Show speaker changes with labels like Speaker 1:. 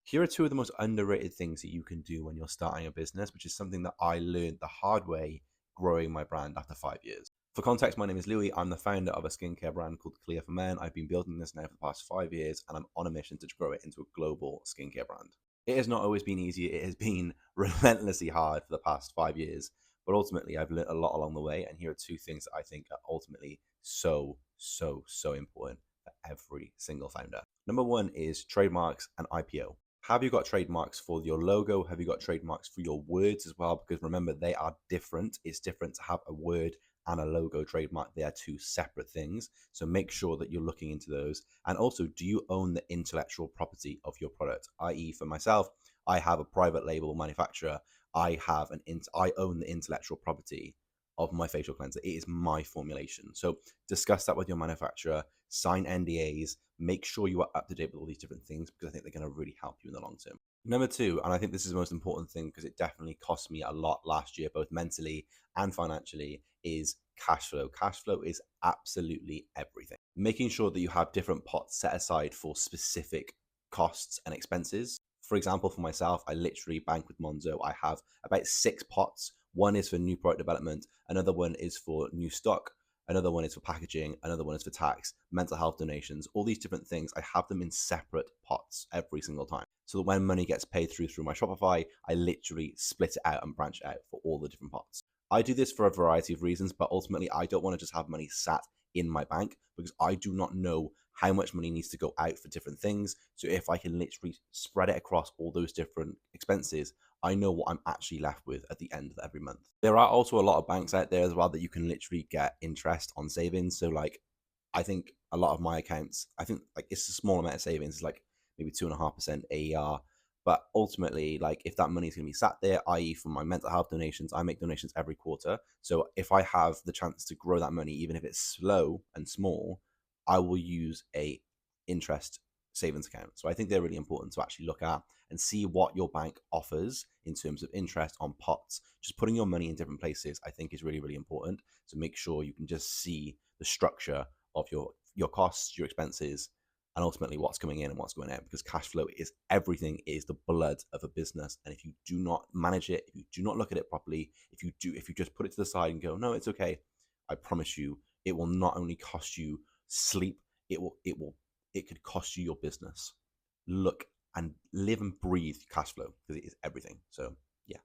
Speaker 1: Here are two of the most underrated things that you can do when you're starting a business, which is something that I learned the hard way growing my brand after 5 years. For context, my name is Louis. I'm the founder of a skincare brand called Clear for Men. I've been building this now for the past 5 years, and I'm on a mission to grow it into a global skincare brand. It has not always been easy. It has been relentlessly hard for the past 5 years, but ultimately I've learned a lot along the way. And here are two things that I think are ultimately so important for every single founder. Number one is trademarks and IPO. Have you got trademarks for your logo? Have you got trademarks for your words as well? Because remember, they are different. It's different to have a word and a logo trademark. They are two separate things. So make sure that you're looking into those. And also, do you own the intellectual property of your product? I.e., for myself, I have a private label manufacturer. I own the intellectual property of my facial cleanser. It is my formulation. So discuss that with your manufacturer, sign NDAs, make sure you are up to date with all these different things because I think they're going to really help you in the long term. Number two, and I think this is the most important thing because it definitely cost me a lot last year, both mentally and financially, is cash flow. Cash flow is absolutely everything. Making sure that you have different pots set aside for specific costs and expenses. For example, for myself, I literally bank with Monzo. I have about 6 pots. One is for new product development, another one is for new stock, another one is for packaging, another one is for tax, mental health donations, all these different things. I have them in separate pots every single time. So that when money gets paid through my Shopify, I literally split it out and branch it out for all the different pots. I do this for a variety of reasons, but ultimately I don't want to just have money sat in my bank because I do not know how much money needs to go out for different things. So if I can literally spread it across all those different expenses, I know what I'm actually left with at the end of every month. There are also a lot of banks out there as well that you can literally get interest on savings. So like, I think a lot of my accounts, I think like it's a small amount of savings, it's like maybe 2.5% AER. But ultimately, like if that money is going to be sat there, i.e., for my mental health donations, I make donations every quarter. So if I have the chance to grow that money, even if it's slow and small, I will use a interest savings account. So I think they're really important to actually look at and see what your bank offers in terms of interest on pots. Just putting your money in different places, I think, is really important. So make sure you can just see the structure of your costs, your expenses, and ultimately what's coming in and what's going out, because cash flow is everything, is the blood of a business. And if you do not manage it, if you do not look at it properly, if you just put it to the side and go, no, it's okay, I promise you, it will not only cost you sleep, it could cost you your business. Look and live and breathe cash flow because it is everything. So yeah.